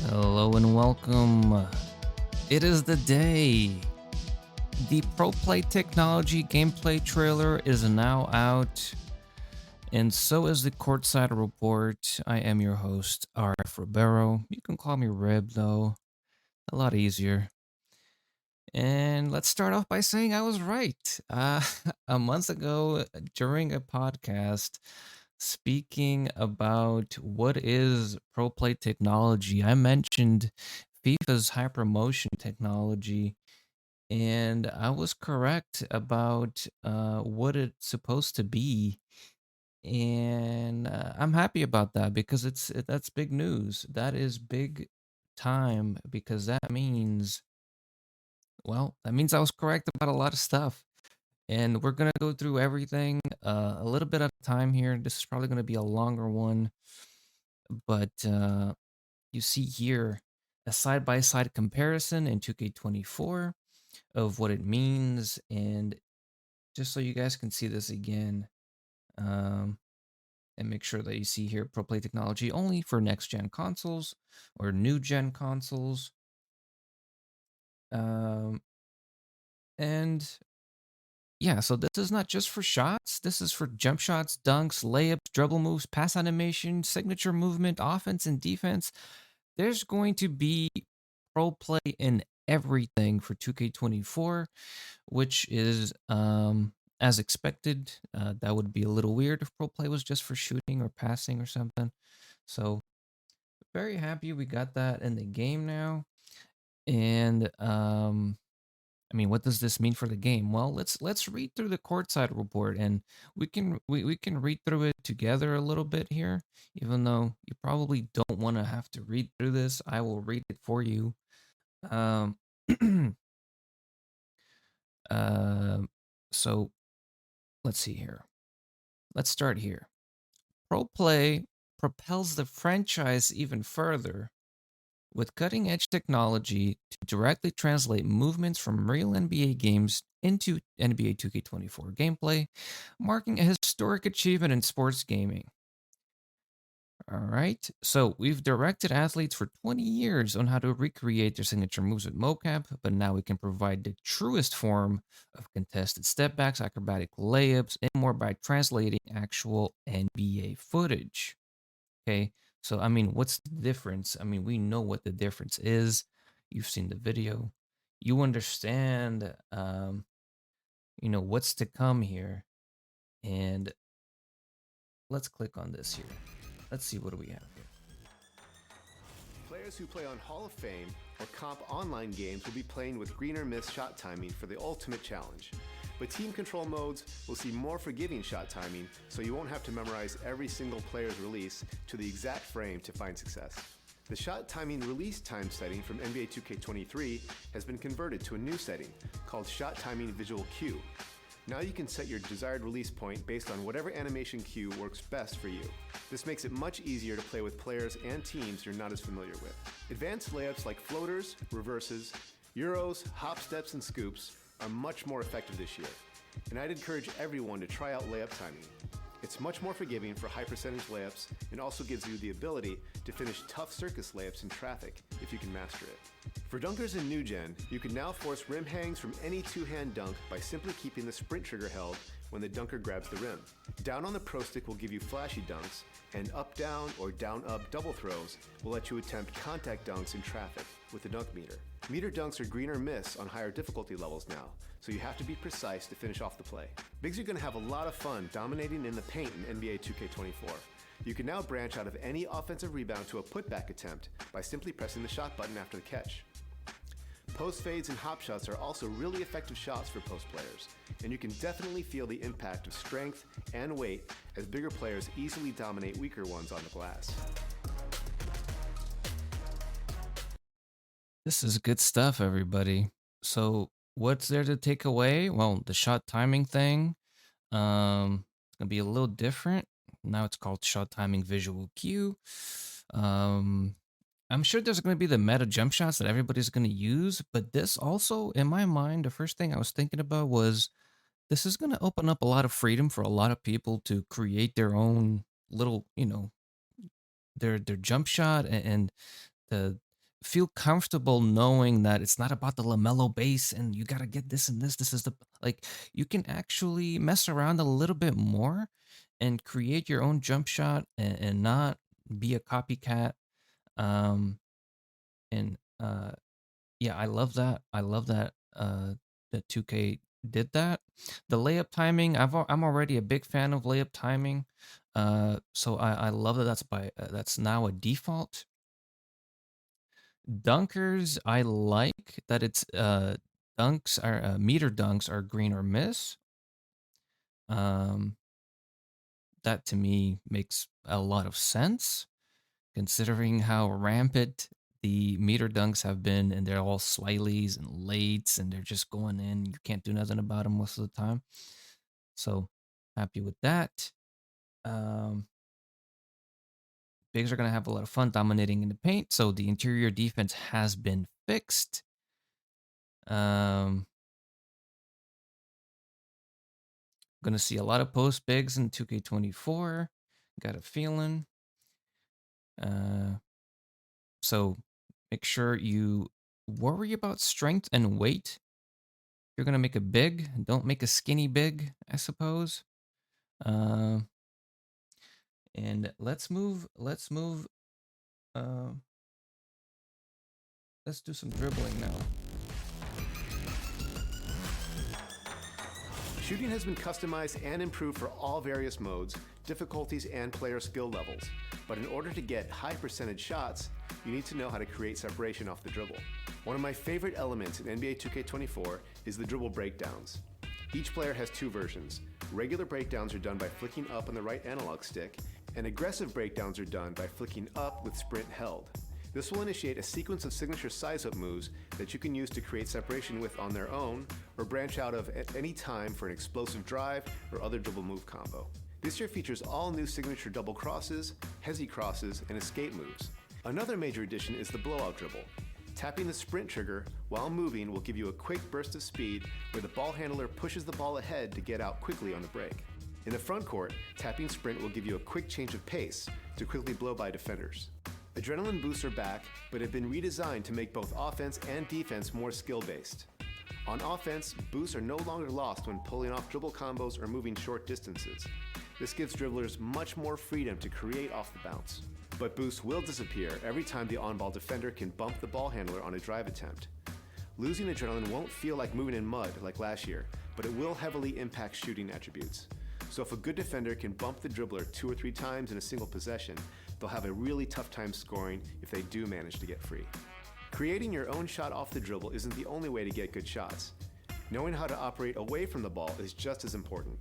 Hello and welcome. It is the day. The Pro Play Technology gameplay trailer is now out, and so is the Courtside Report. I am your host, RF Ribeiro. You can call me Rib, though. A lot easier. And let's start off by saying I was right. A month ago, during a podcast, speaking about what is Pro Play Technology, I mentioned FIFA's hypermotion technology, and I was correct about what it's supposed to be. And I'm happy about that because that's big news. That is big time because that means I was correct about a lot of stuff. And we're gonna go through everything a little bit at a time here. This is probably gonna be a longer one, but you see here a side-by-side comparison in 2K24 of what it means, and just so you guys can see this again, um, and make sure that you see here Pro Play Technology only for next-gen consoles or new-gen consoles. Um, and yeah, so this is not just for shots. This is for jump shots, dunks, layups, dribble moves, pass animation, signature movement, offense and defense. There's going to be pro play in everything for 2K24, which is as expected. That would be a little weird if pro play was just for shooting or passing or something. So very happy we got that in the game now. And I mean, what does this mean for the game? Well, let's read through the courtside report, and we can read through it together a little bit here. Even though you probably don't want to have to read through this, I will read it for you. Um, um, so let's see here. Let's start here. Pro Play propels the franchise even further with cutting edge technology to directly translate movements from real NBA games into NBA 2K24 gameplay, marking a historic achievement in sports gaming. All right, so we've directed athletes for 20 years on how to recreate their signature moves with mocap, but now we can provide the truest form of contested stepbacks, acrobatic layups, and more by translating actual NBA footage. Okay. So, I mean, what's the difference? I mean, we know what the difference is. You've seen the video. You understand, what's to come here. And let's click on this here. Let's see what do we have here. Players who play on Hall of Fame or comp online games will be playing with green or miss shot timing for the ultimate challenge. But team control modes will see more forgiving shot timing, so you won't have to memorize every single player's release to the exact frame to find success. The shot timing release time setting from NBA 2K23 has been converted to a new setting called Shot Timing Visual Cue. Now you can set your desired release point based on whatever animation cue works best for you. This makes it much easier to play with players and teams you're not as familiar with. Advanced layups like floaters, reverses, euros, hop steps, and scoops are much more effective this year, and I'd encourage everyone to try out layup timing. It's much more forgiving for high percentage layups and also gives you the ability to finish tough circus layups in traffic if you can master it. For dunkers in New Gen, you can now force rim hangs from any two-hand dunk by simply keeping the sprint trigger held when the dunker grabs the rim. Down on the Pro Stick will give you flashy dunks, and up-down or down-up double throws will let you attempt contact dunks in traffic with the dunk meter. Meter dunks are green or miss on higher difficulty levels now, so you have to be precise to finish off the play. Bigs are going to have a lot of fun dominating in the paint in NBA 2K24. You can now branch out of any offensive rebound to a putback attempt by simply pressing the shot button after the catch. Post fades and hop shots are also really effective shots for post players, and you can definitely feel the impact of strength and weight as bigger players easily dominate weaker ones on the glass. This is good stuff, everybody. So, what's there to take away? Well, the shot timing thing, it's gonna be a little different. Now it's called shot timing visual cue. Um, I'm sure there's going to be the meta jump shots that everybody's going to use, but this also, in my mind, the first thing I was thinking about was this is going to open up a lot of freedom for a lot of people to create their own little, their jump shot and the feel comfortable knowing that it's not about the LaMelo base and you got to get this and this. This is the like you can actually mess around a little bit more and create your own jump shot and not be a copycat. Um, and Yeah, I love that. I love that that 2K did that. The layup timing, I'm already a big fan of layup timing. So I love that that's now a default. Dunkers, I like that it's dunks are meter dunks are green or miss. Um that to me makes a lot of sense considering how rampant the meter dunks have been, and they're all slileys and lates, and they're just going in. You can't do nothing about them most of the time. So happy with that. Um, Bigs are gonna have a lot of fun dominating in the paint. So the interior defense has been fixed. Gonna see a lot of post bigs in 2K24. Got a feeling. So make sure you worry about strength and weight. You're gonna make a big, don't make a skinny big, I suppose. Uh, and uh, let's do some dribbling now. Shooting has been customized and improved for all various modes, difficulties, and player skill levels. But in order to get high percentage shots, you need to know how to create separation off the dribble. One of my favorite elements in NBA 2K24 is the dribble breakdowns. Each player has two versions. Regular breakdowns are done by flicking up on the right analog stick, and aggressive breakdowns are done by flicking up with sprint held. This will initiate a sequence of signature size-up moves that you can use to create separation with on their own, or branch out of at any time for an explosive drive or other dribble move combo. This year features all new signature double crosses, hezi crosses, and escape moves. Another major addition is the blowout dribble. Tapping the sprint trigger while moving will give you a quick burst of speed where the ball handler pushes the ball ahead to get out quickly on the break. In the front court, tapping sprint will give you a quick change of pace to quickly blow by defenders. Adrenaline boosts are back, but have been redesigned to make both offense and defense more skill-based. On offense, boosts are no longer lost when pulling off dribble combos or moving short distances. This gives dribblers much more freedom to create off the bounce. But boosts will disappear every time the on-ball defender can bump the ball handler on a drive attempt. Losing adrenaline won't feel like moving in mud like last year, but it will heavily impact shooting attributes. So if a good defender can bump the dribbler 2 or 3 times in a single possession, they'll have a really tough time scoring if they do manage to get free. Creating your own shot off the dribble isn't the only way to get good shots. Knowing how to operate away from the ball is just as important.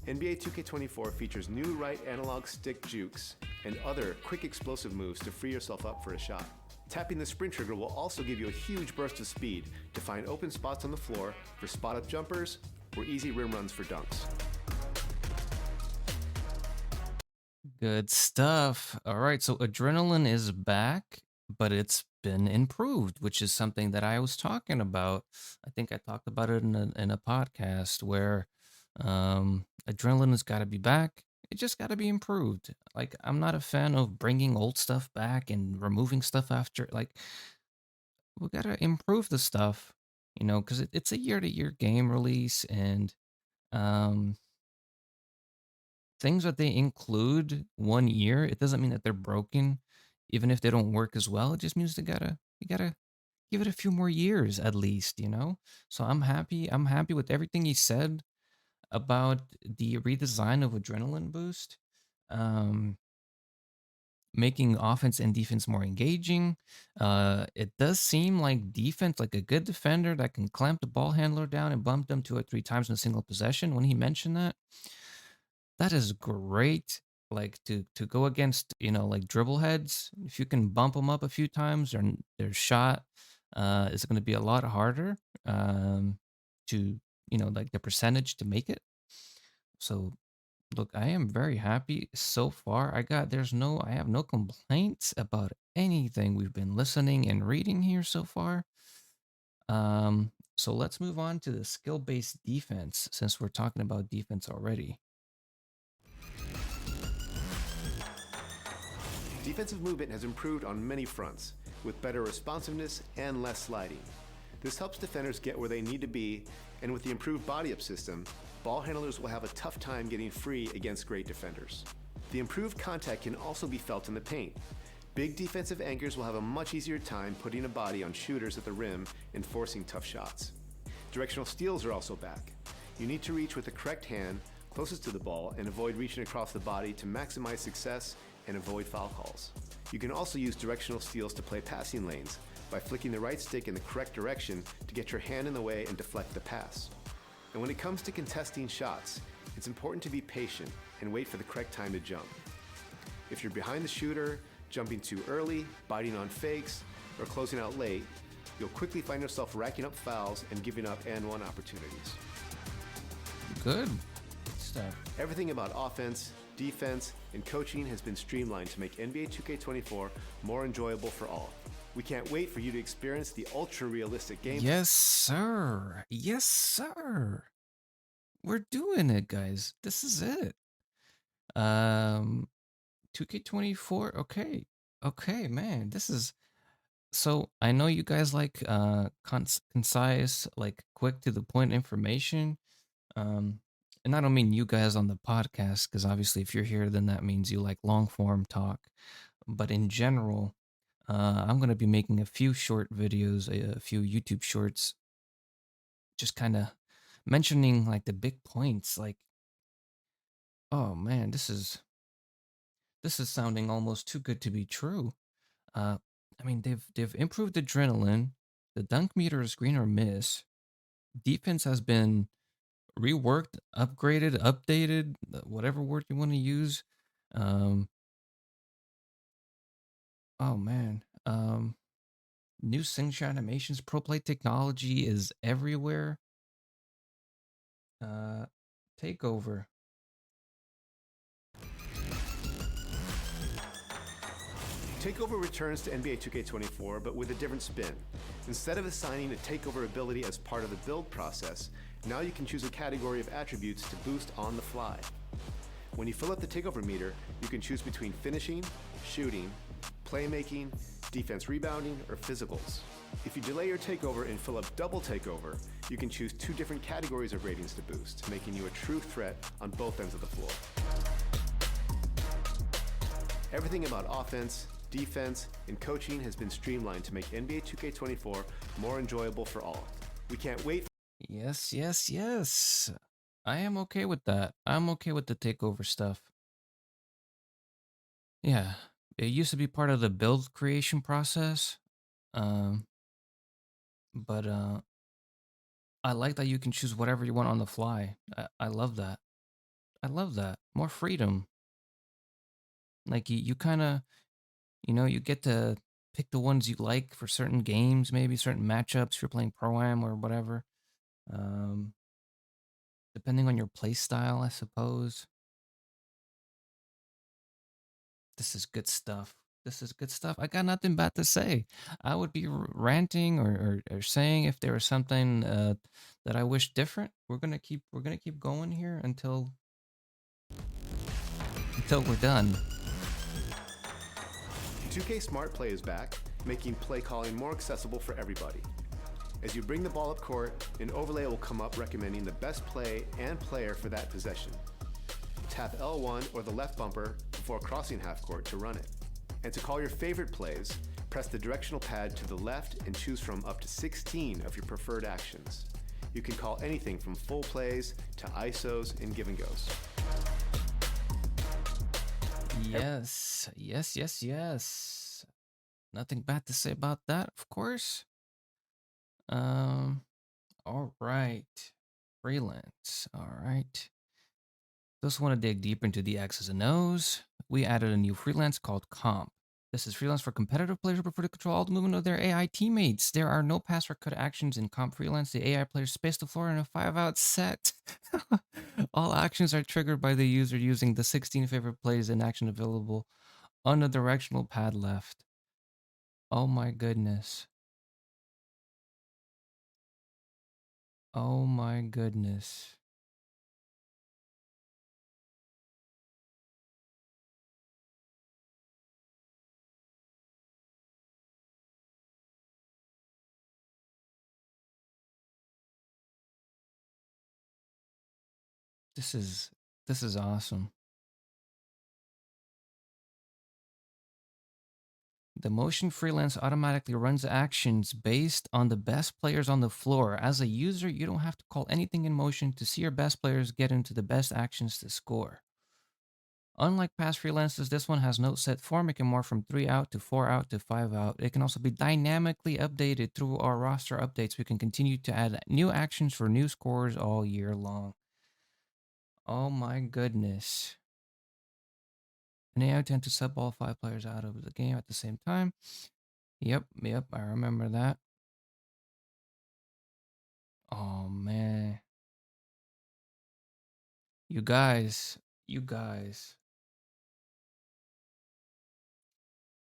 NBA 2K24 features new right analog stick jukes and other quick explosive moves to free yourself up for a shot. Tapping the sprint trigger will also give you a huge burst of speed to find open spots on the floor for spot-up jumpers or easy rim runs for dunks. Good stuff. All right, so adrenaline is back, but it's been improved, which is something that I was talking about. I think I talked about it in a podcast where adrenaline has got to be back. It just got to be improved. Like I'm not a fan of bringing old stuff back and removing stuff after. Like we got to improve the stuff, because it's a year-to-year game release, and um things that they include 1 year, it doesn't mean that they're broken, even if they don't work as well. It just means you gotta give it a few more years at least. So I'm happy. I'm happy with everything he said about the redesign of Adrenaline Boost, um, making offense and defense more engaging. It does seem like defense, like a good defender that can clamp the ball handler down and bump them 2 or 3 times in a single possession. When he mentioned that is great. Like to go against, like dribble heads. If you can bump them up a few times, their shot is going to be a lot harder to, like the percentage to make it. So look, I am very happy so far. I have no complaints about anything we've been listening and reading here so far. So let's move on to the skill-based defense since we're talking about defense already. Defensive movement has improved on many fronts. with better responsiveness and less sliding. This helps defenders get where they need to be, and with the improved body-up system, ball handlers will have a tough time getting free against great defenders. The improved contact can also be felt in the paint. Big defensive anchors will have a much easier time putting a body on shooters at the rim and forcing tough shots. Directional steals are also back. You need to reach with the correct hand closest to the ball and avoid reaching across the body to maximize success and avoid foul calls. You can also use directional steals to play passing lanes by flicking the right stick in the correct direction to get your hand in the way and deflect the pass. And when it comes to contesting shots, it's important to be patient and wait for the correct time to jump. If you're behind the shooter, jumping too early, biting on fakes, or closing out late, you'll quickly find yourself racking up fouls and giving up and-one opportunities. Good stuff. Everything about offense, defense, and coaching has been streamlined to make NBA 2K24 more enjoyable for all. We can't wait for you to experience the ultra-realistic game. Yes, sir. Yes, sir. We're doing it, guys. This is it. 2K24. Okay, man. This is so. I know you guys like concise, like quick to the point information. And I don't mean you guys on the podcast, because obviously, if you're here, then that means you like long form talk. But in general, I'm gonna be making a few short videos, a few YouTube shorts, just kind of mentioning like the big points. Like, oh man, this is sounding almost too good to be true. Uh, I mean, they've improved adrenaline. The dunk meter is green or miss. Defense has been reworked, upgraded, updated, whatever word you want to use. Um, oh man. New signature animations, pro play technology is everywhere. Takeover. Takeover returns to NBA 2K24, but with a different spin. Instead of assigning a takeover ability as part of the build process, now you can choose a category of attributes to boost on the fly. When you fill up the takeover meter, you can choose between finishing, shooting, playmaking, defense rebounding, or physicals. If you delay your takeover and fill up double takeover, you can choose 2 different categories of ratings to boost, making you a true threat on both ends of the floor. Everything about offense, defense, and coaching has been streamlined to make NBA 2K24 more enjoyable for all. We can't wait. Yes. I am okay with that. I'm okay with the takeover stuff. Yeah, it used to be part of the build creation process. But I like that you can choose whatever you want on the fly. I love that. I love that. More freedom. Like you kind of, you get to pick the ones you like for certain games, maybe certain matchups if you're playing Pro-Am or whatever. Um, Depending on your play style, I suppose. This is good stuff. This is good stuff. I got nothing bad to say. I would be ranting or saying if there was something that I wish different. We're gonna keep going here until we're done. 2K Smart Play is back, making play calling more accessible for everybody. As you bring the ball up court, an overlay will come up recommending the best play and player for that possession. Tap L1 or the left bumper before crossing half court to run it. And to call your favorite plays, press the directional pad to the left and choose from up to 16 of your preferred actions. You can call anything from full plays to ISOs and give and goes. Yes. Nothing bad to say about that, of course. All right. Freelance. All right. Those who want to dig deeper into the X's and O's, we added a new freelance called Comp. This is freelance for competitive players who prefer to control all the movement of their AI teammates. There are no pass or cut actions in Comp Freelance. The AI players space the floor in a 5-out set. All actions are triggered by the user using the 16 favorite plays and action available on the directional pad left. Oh my goodness. Oh my goodness. This is awesome. The motion freelance automatically runs actions based on the best players on the floor. As a user, you don't have to call anything in motion to see your best players get into the best actions to score. Unlike past freelances, this one has no set form. It can morph from 3 out to 4 out to 5 out. It can also be dynamically updated through our roster updates. We can continue to add new actions for new scores all year long. Oh my goodness. And I tend to sub all 5 players out of the game at the same time. Yep, I remember that. Oh man. You guys, you guys.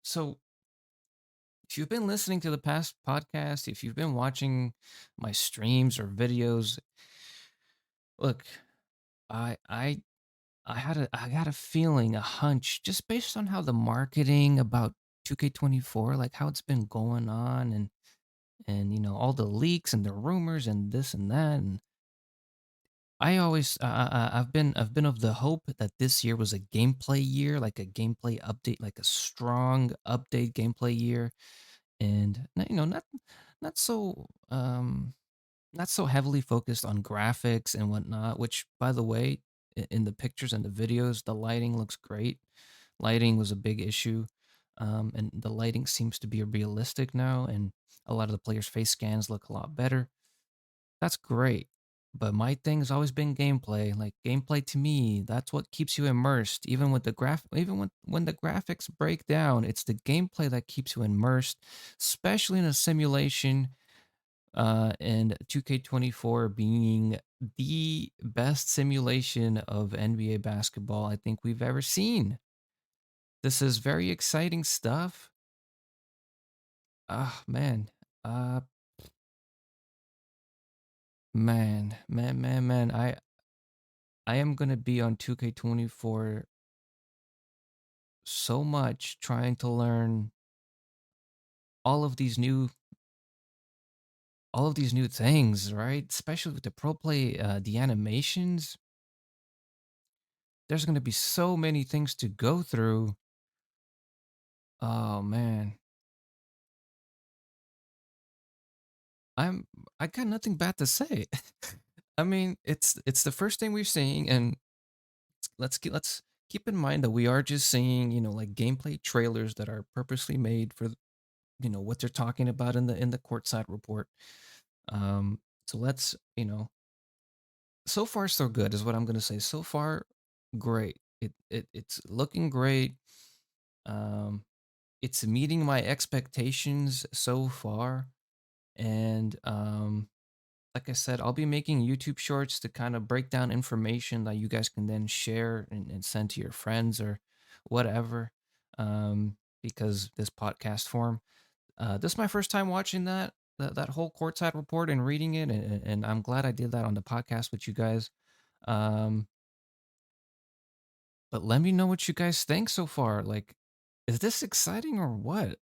So, if you've been listening to the past podcast, if you've been watching my streams or videos, look, I I I got a feeling, a hunch, just based on how the marketing about 2K24, like how it's been going on, and all the leaks and the rumors and this and that. And I've been of the hope that this year was a gameplay year, like a gameplay update, like a strong update gameplay year. And not so not so heavily focused on graphics and whatnot, which, by the way, in the pictures and the videos, the lighting looks great. Lighting was a big issue. And the lighting seems to be realistic now, and a lot of the players' face scans look a lot better. That's great. But my thing has always been gameplay. Like gameplay to me, that's what keeps you immersed. Even when the graphics break down, it's the gameplay that keeps you immersed, especially in a simulation, and 2K24 being the best simulation of NBA basketball I think we've ever seen. This is very exciting stuff. Ah, man. Uh, man. I am gonna be on 2K24 so much trying to learn all of these new all of these new things, right? Especially with the pro play, the animations. There's gonna be so many things to go through. Oh man. I'm I got nothing bad to say. I mean, it's the first thing we've seen, and let's keep in mind that we are just seeing, like gameplay trailers that are purposely made for what they're talking about in the courtside report. Um, so let's, so far so good is what I'm gonna say. So far, great. It's looking great. Um, it's meeting my expectations so far, and like I said, I'll be making YouTube shorts to kind of break down information that you guys can then share and send to your friends or whatever. Because this podcast form, this is my first time watching that whole courtside report and reading it, and I'm glad I did that on the podcast with you guys. Um, but let me know what you guys think so far. Like, is this exciting or what?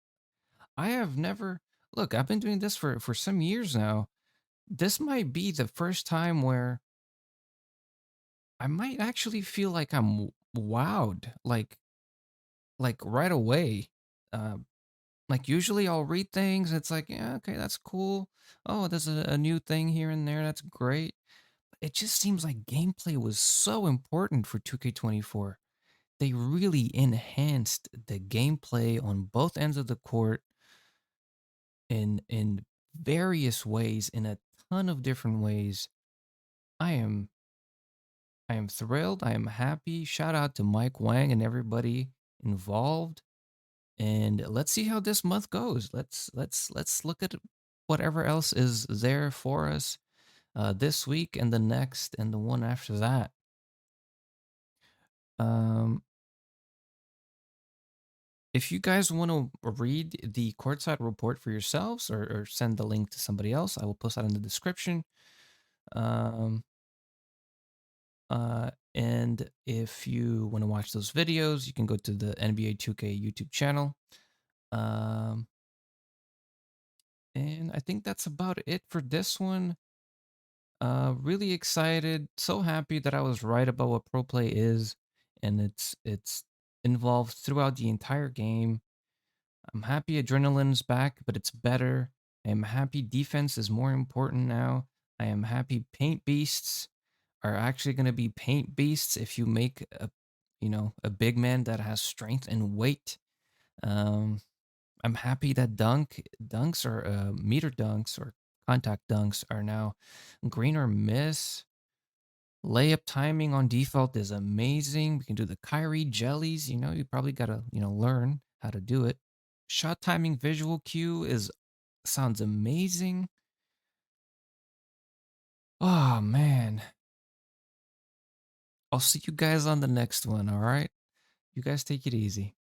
I have never look. I've been doing this for some years now. This might be the first time where I might actually feel like I'm wowed, like right away. Uh, like usually I'll read things, it's like, yeah, okay, that's cool. Oh, there's a new thing here and there. That's great. It just seems like gameplay was so important for 2K24. They really enhanced the gameplay on both ends of the court in various ways, in a ton of different ways. I am I am thrilled. I am happy. Shout out to Mike Wang and everybody involved. And let's see how this month goes. Let's look at whatever else is there for us this week and the next and the one after that. Um, if you guys want to read the courtside report for yourselves, or send the link to somebody else, I will post that in the description. Um, and if you want to watch those videos, you can go to the NBA 2K YouTube channel. Um, and I think that's about it for this one. Really excited. So happy that I was right about what pro play is, and it's involved throughout the entire game. I'm happy adrenaline's back, but it's better. I am happy defense is more important now. I am happy paint beasts are actually going to be paint beasts if you make a big man that has strength and weight. Um, I'm happy that dunks or meter dunks or contact dunks are now green or miss. Layup timing on default is amazing. We can do the Kyrie jellies. You probably gotta learn how to do it. Shot timing visual cue is sounds amazing. Oh man, I'll see you guys on the next one. All right, you guys take it easy.